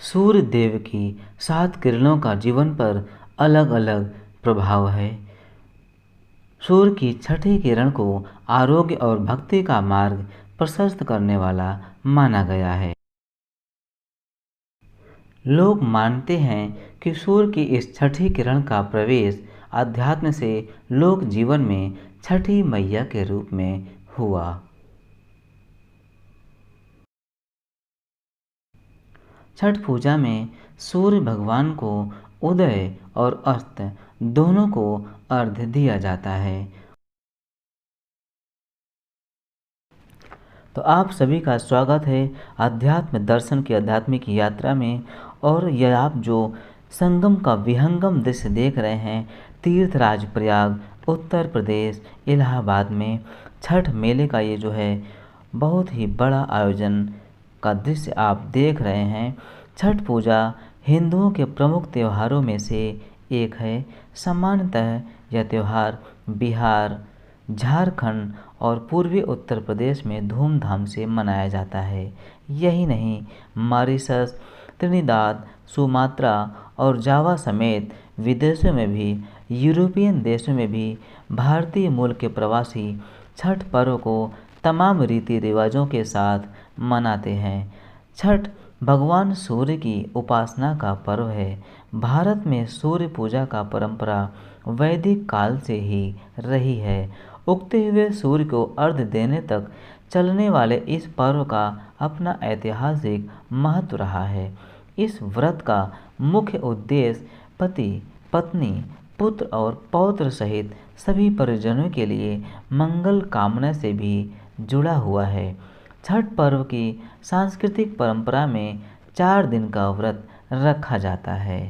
सूर्य देव की 7 किरणों का जीवन पर अलग अलग प्रभाव है। सूर्य की छठी किरण को आरोग्य और भक्ति का मार्ग प्रशस्त करने वाला माना गया है। लोग मानते हैं कि सूर्य की इस छठी किरण का प्रवेश अध्यात्म से लोक जीवन में छठी मैया के रूप में हुआ। छठ पूजा में सूर्य भगवान को उदय और अस्त दोनों को अर्घ्य दिया जाता है। तो आप सभी का स्वागत है अध्यात्म दर्शन की आध्यात्मिक यात्रा में। और यह आप जो संगम का विहंगम दृश्य देख रहे हैं, तीर्थराज प्रयाग उत्तर प्रदेश इलाहाबाद में छठ मेले का ये जो है बहुत ही बड़ा आयोजन का दृश्य आप देख रहे हैं। छठ पूजा हिंदुओं के प्रमुख त्योहारों में से एक है। सामान्यतः यह त्यौहार बिहार, झारखंड और पूर्वी उत्तर प्रदेश में धूमधाम से मनाया जाता है। यही नहीं, मॉरिशस, त्रिनिदाद, सुमात्रा और जावा समेत विदेशों में भी, यूरोपियन देशों में भी भारतीय मूल के प्रवासी छठ पर्व को तमाम रीति रिवाजों के साथ मनाते हैं। छठ भगवान सूर्य की उपासना का पर्व है। भारत में सूर्य पूजा का परंपरा वैदिक काल से ही रही है। उगते हुए सूर्य को अर्घ्य देने तक चलने वाले इस पर्व का अपना ऐतिहासिक महत्व रहा है। इस व्रत का मुख्य उद्देश्य पति, पत्नी, पुत्र और पौत्र सहित सभी परिजनों के लिए मंगल कामना से भी जुड़ा हुआ है। छठ पर्व की सांस्कृतिक परंपरा में 4 दिन का व्रत रखा जाता है।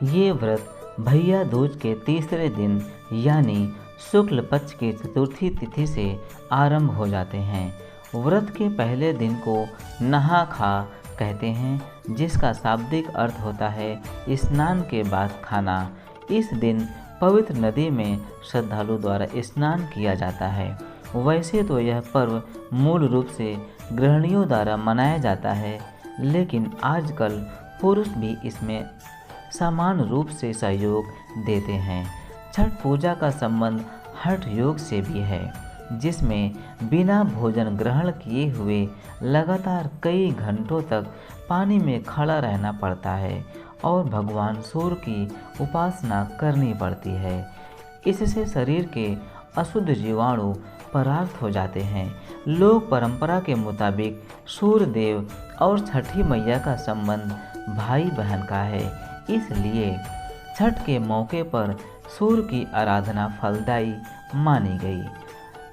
ये व्रत भैया दूज के तीसरे दिन यानी शुक्ल पक्ष की चतुर्थी तिथि से आरंभ हो जाते हैं। व्रत के पहले दिन को नहा खा कहते हैं, जिसका शाब्दिक अर्थ होता है स्नान के बाद खाना। इस दिन पवित्र नदी में श्रद्धालु द्वारा स्नान किया जाता है। वैसे तो यह पर्व मूल रूप से गृहिणियों द्वारा मनाया जाता है, लेकिन आजकल पुरुष भी इसमें समान रूप से सहयोग देते हैं। छठ पूजा का संबंध हठ योग से भी है, जिसमें बिना भोजन ग्रहण किए हुए लगातार कई घंटों तक पानी में खड़ा रहना पड़ता है और भगवान सूर्य की उपासना करनी पड़ती है। इससे शरीर के अशुद्ध जीवाणु परास्त हो जाते हैं। लोक परंपरा के मुताबिक सूर्य देव और छठी मैया का संबंध भाई बहन का है, इसलिए छठ के मौके पर सूर्य की आराधना फलदायी मानी गई।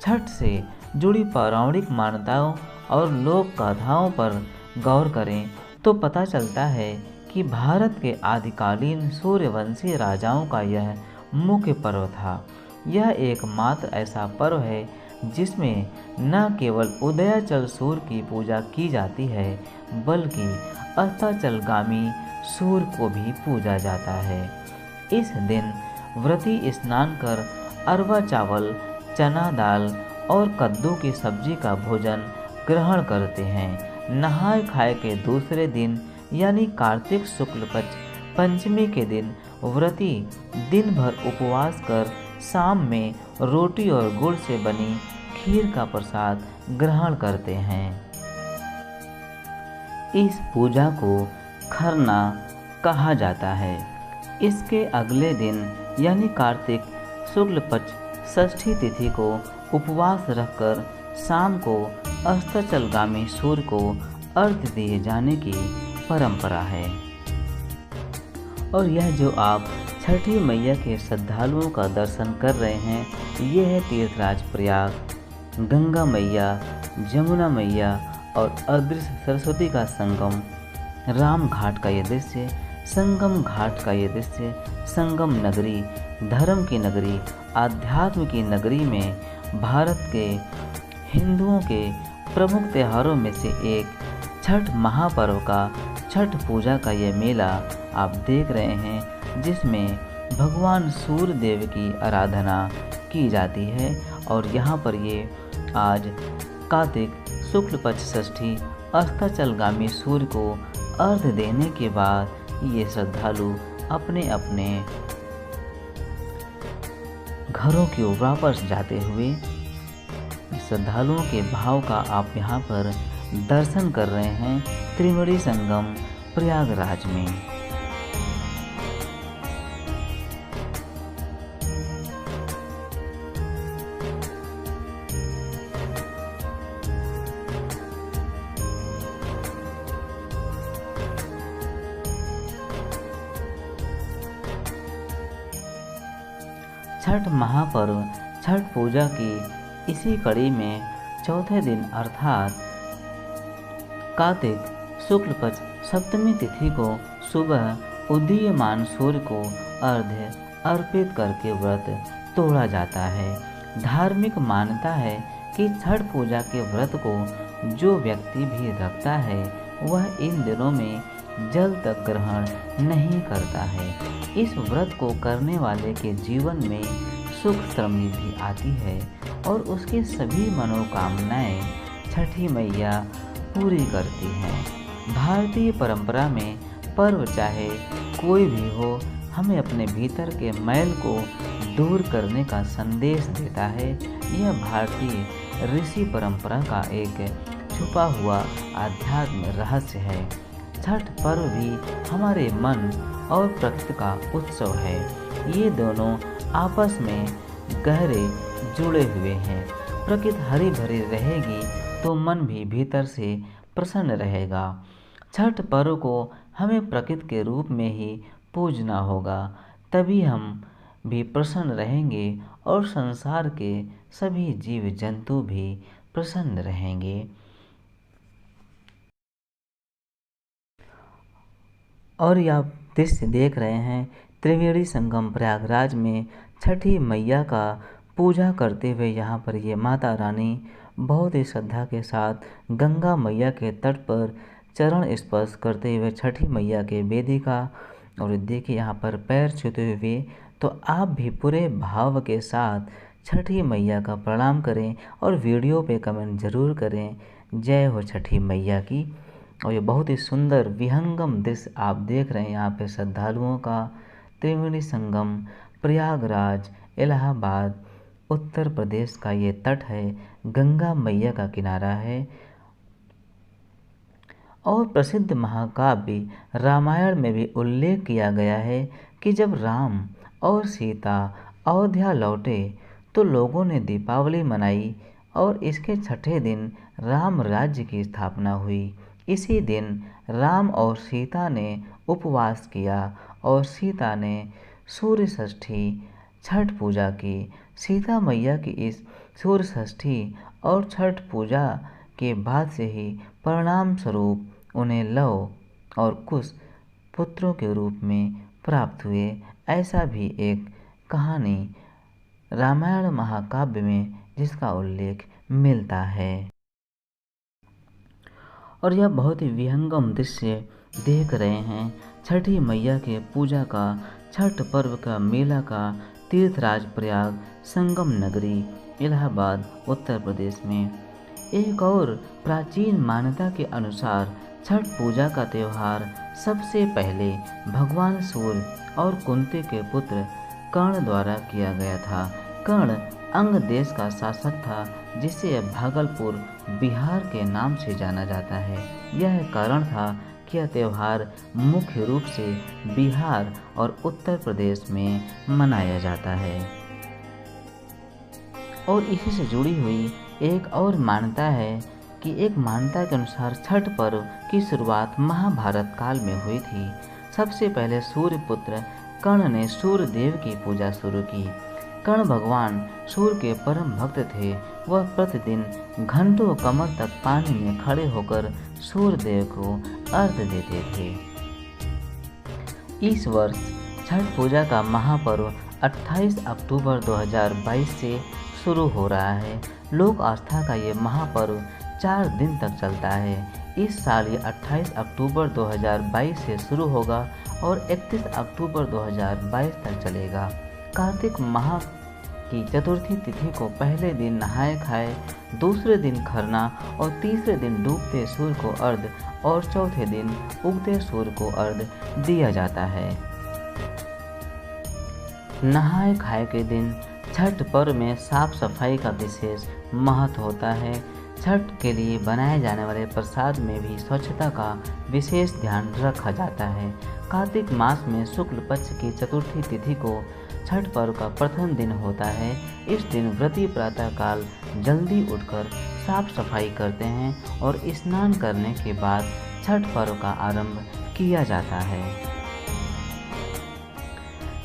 छठ से जुड़ी पौराणिक मान्यताओं और लोक कथाओं पर गौर करें तो पता चलता है कि भारत के आदिकालीन सूर्यवंशी राजाओं का यह मुख्य पर्व था। यह एकमात्र ऐसा पर्व है जिसमें न केवल उदयाचल सूर्य की पूजा की जाती है, बल्कि अस्ताचलगामी सूर्य को भी पूजा जाता है। इस दिन व्रती स्नान कर अरवा चावल, चना दाल और कद्दू की सब्जी का भोजन ग्रहण करते हैं। नहाए खाए के दूसरे दिन यानी कार्तिक शुक्ल पक्ष पंचमी के दिन व्रती दिन भर उपवास कर शाम में रोटी और गुड़ से बनी खीर का प्रसाद ग्रहण करते हैं। इस पूजा को खरना कहा जाता है। इसके अगले दिन यानी कार्तिक शुक्ल पक्ष षष्ठी तिथि को उपवास रखकर शाम को अस्ताचलगामी सूर्य को अर्घ्य दिए जाने की परंपरा है। और यह जो आप छठी मैया के श्रद्धालुओं का दर्शन कर रहे हैं, ये है तीर्थराज प्रयाग। गंगा मैया, जमुना मैया और अदृश्य सरस्वती का संगम, राम घाट का ये दृश्य, संगम घाट का ये दृश्य, संगम नगरी, धर्म की नगरी, आध्यात्म की नगरी में भारत के हिंदुओं के प्रमुख त्योहारों में से एक छठ महापर्व का छठ पूजा का ये मेला आप देख रहे हैं, जिसमें भगवान सूर्य देव की आराधना की जाती है। और यहाँ पर ये आज कार्तिक शुक्ल पक्ष षष्ठी अस्ताचलगामी सूर्य को अर्घ्य देने के बाद ये श्रद्धालु अपने अपने घरों की ओर वापस जाते हुए श्रद्धालुओं के भाव का आप यहाँ पर दर्शन कर रहे हैं त्रिवेणी संगम प्रयागराज में। छठ महापर्व छठ पूजा की इसी कड़ी में चौथे दिन अर्थात कार्तिक शुक्ल पक्ष सप्तमी तिथि को सुबह उदीयमान सूर्य को अर्घ्य अर्पित करके व्रत तोड़ा जाता है। धार्मिक मान्यता है कि छठ पूजा के व्रत को जो व्यक्ति भी रखता है वह इन दिनों में जल तक ग्रहण नहीं करता है। इस व्रत को करने वाले के जीवन में सुख समृद्धि आती है और उसके सभी मनोकामनाएं छठी मैया पूरी करती हैं। भारतीय परंपरा में पर्व चाहे कोई भी हो, हमें अपने भीतर के मैल को दूर करने का संदेश देता है। यह भारतीय ऋषि परंपरा का एक छुपा हुआ आध्यात्म रहस्य है। छठ पर्व भी हमारे मन और प्रकृति का उत्सव है। ये दोनों आपस में गहरे जुड़े हुए हैं। प्रकृति हरी भरी रहेगी तो मन भी भीतर से प्रसन्न रहेगा। छठ पर्व को हमें प्रकृति के रूप में ही पूजना होगा, तभी हम भी प्रसन्न रहेंगे और संसार के सभी जीव जंतु भी प्रसन्न रहेंगे। और यह दृश्य देख रहे हैं त्रिवेणी संगम प्रयागराज में छठी मैया का पूजा करते हुए यहाँ पर ये माता रानी बहुत ही श्रद्धा के साथ गंगा मैया के तट पर चरण स्पर्श करते हुए छठी मैया के वेदिका और देखिए यहाँ पर पैर छूते हुए, तो आप भी पूरे भाव के साथ छठी मैया का प्रणाम करें और वीडियो पे कमेंट ज़रूर करें, जय हो छठी मैया की। और ये बहुत ही सुंदर विहंगम दृश्य आप देख रहे हैं यहाँ पे श्रद्धालुओं का। त्रिवेणी संगम प्रयागराज इलाहाबाद उत्तर प्रदेश का ये तट है, गंगा मैया का किनारा है। और प्रसिद्ध महाकाव्य रामायण में भी उल्लेख किया गया है कि जब राम और सीता अयोध्या लौटे तो लोगों ने दीपावली मनाई और इसके छठे दिन राम राज्य की स्थापना हुई। इसी दिन राम और सीता ने उपवास किया और सीता ने सूर्य षष्ठी छठ पूजा की। सीता मैया की इस सूर्य षष्ठी और छठ पूजा के बाद से ही परिणाम स्वरूप उन्हें लव और कुश पुत्रों के रूप में प्राप्त हुए। ऐसा भी एक कहानी रामायण महाकाव्य में जिसका उल्लेख मिलता है। और यह बहुत ही विहंगम दृश्य देख रहे हैं छठी मैया के पूजा का, छठ पर्व का मेला का तीर्थराज प्रयाग संगम नगरी इलाहाबाद उत्तर प्रदेश में। एक और प्राचीन मान्यता के अनुसार छठ पूजा का त्यौहार सबसे पहले भगवान सूर्य और कुंती के पुत्र कर्ण द्वारा किया गया था। कर्ण अंग देश का शासक था जिसे अब भागलपुर बिहार के नाम से जाना जाता है। यह कारण था कि यह त्यौहार मुख्य रूप से बिहार और उत्तर प्रदेश में मनाया जाता है। और इसी से जुड़ी हुई एक और मान्यता है कि एक मान्यता के अनुसार छठ पर्व की शुरुआत महाभारत काल में हुई थी। सबसे पहले सूर्यपुत्र कर्ण ने सूर्य देव की पूजा शुरू की। कर्ण भगवान सूर्य के परम भक्त थे। वह प्रतिदिन घंटों कमर तक पानी में खड़े होकर सूर्य देव को अर्घ्य देते थे। इस वर्ष छठ पूजा का महापर्व 28 अक्टूबर 2022 से शुरू हो रहा है। लोक आस्था का ये महापर्व 4 दिन तक चलता है। इस साल ये 28 अक्टूबर 2022 से शुरू होगा और 31 अक्टूबर 2022 तक चलेगा। कार्तिक माह की चतुर्थी तिथि को पहले दिन नहाए खाए, दूसरे दिन खरना और तीसरे दिन डूबते सूर्य को अर्घ्य और चौथे दिन उगते सूर्य को अर्घ्य दिया जाता है। नहाए खाए के दिन छठ पर्व में साफ सफाई का विशेष महत्व होता है। छठ के लिए बनाए जाने वाले प्रसाद में भी स्वच्छता का विशेष ध्यान रखा जाता है। कार्तिक मास में शुक्ल पक्ष की चतुर्थी तिथि को छठ पर्व का प्रथम दिन होता है। इस दिन व्रती प्रातःकाल जल्दी उठकर साफ सफाई करते हैं और स्नान करने के बाद छठ पर्व का आरंभ किया जाता है।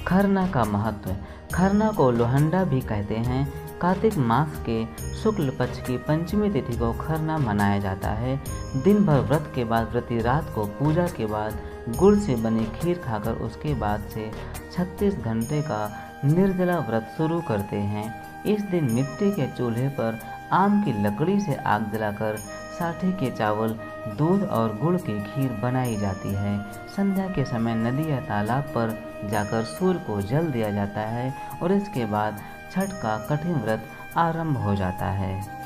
खरना का महत्व। खरना को लोहंडा भी कहते हैं। कार्तिक मास के शुक्ल पक्ष की पंचमी तिथि को खरना मनाया जाता है। दिन भर व्रत के बाद व्रती रात को पूजा के बाद गुड़ से बनी खीर खाकर उसके बाद से 36 घंटे का निर्जला व्रत शुरू करते हैं। इस दिन मिट्टी के चूल्हे पर आम की लकड़ी से आग जलाकर साठी के चावल, दूध और गुड़ की खीर बनाई जाती है। संध्या के समय नदी या तालाब पर जाकर सूर्य को जल दिया जाता है और इसके बाद छठ का कठिन व्रत आरंभ हो जाता है।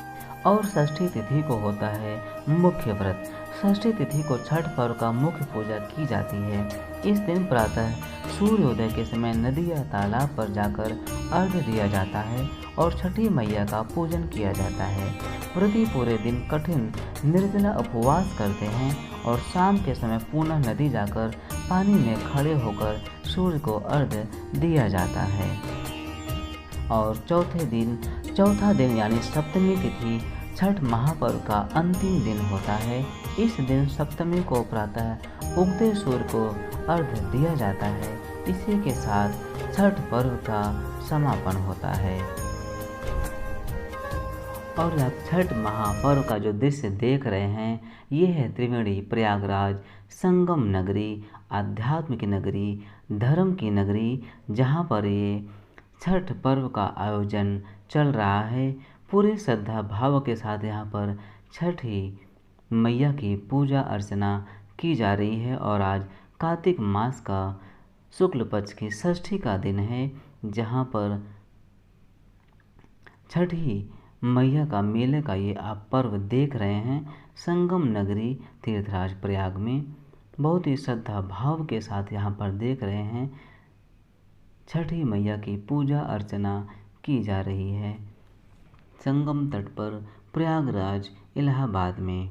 और षष्ठी तिथि को होता है मुख्य व्रत। षष्ठी तिथि को छठ पर्व का मुख्य पूजा की जाती है। इस दिन प्रातः सूर्योदय के समय नदी या तालाब पर जाकर अर्घ्य दिया जाता है और छठी मैया का पूजन किया जाता है। व्रती पूरे दिन कठिन निर्जला उपवास करते हैं और शाम के समय पुनः नदी जाकर पानी में खड़े होकर सूर्य को अर्घ्य दिया जाता है। और चौथा दिन यानी सप्तमी तिथि छठ महापर्व का अंतिम दिन होता है। इस दिन सप्तमी को प्रातः उगते सूर्य को अर्घ्य दिया जाता है। इसी के साथ छठ पर्व का समापन होता है। और आप छठ महापर्व का जो दृश्य देख रहे हैं ये है त्रिवेणी प्रयागराज, संगम नगरी, आध्यात्म की नगरी, धर्म की नगरी, जहाँ पर ये छठ पर्व का आयोजन चल रहा है। पूरे श्रद्धा भाव के साथ यहाँ पर छठी मैया की पूजा अर्चना की जा रही है। और आज कार्तिक मास का शुक्ल पक्ष की षष्ठी का दिन है, जहाँ पर छठी मैया का मेले का ये आप पर्व देख रहे हैं। संगम नगरी तीर्थराज प्रयाग में बहुत ही श्रद्धा भाव के साथ यहाँ पर देख रहे हैं छठी मैया की पूजा अर्चना की जा रही है संगम तट पर प्रयागराज इलाहाबाद में।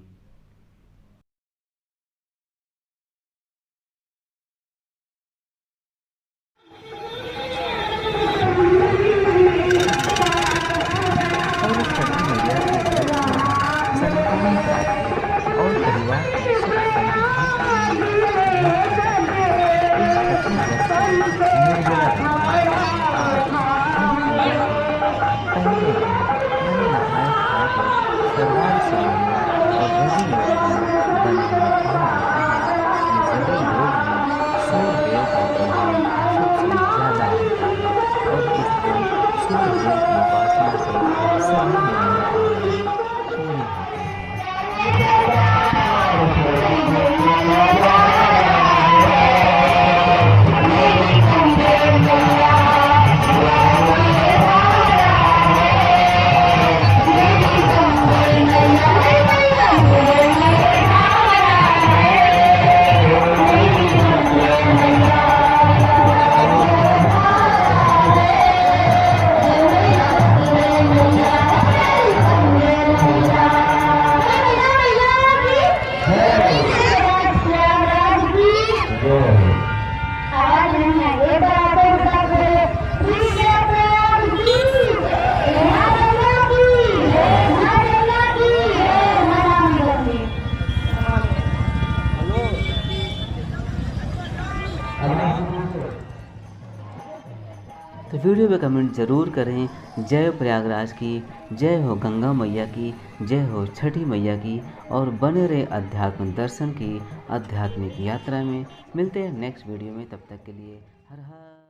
और छठी मैया के घर में संतान प्राप्ति और परिवार की सुख समृद्धि का इस छठी व्रत को निर्जला पहले दिन मैंने नहाए खाए पर सरदार से मिलने और तो वीडियो पे कमेंट ज़रूर करें। जय प्रयागराज की, जय हो गंगा मैया की, जय हो छठी मैया की। और बने रहे अध्यात्म दर्शन की आध्यात्मिक यात्रा में। मिलते हैं नेक्स्ट वीडियो में, तब तक के लिए हर हर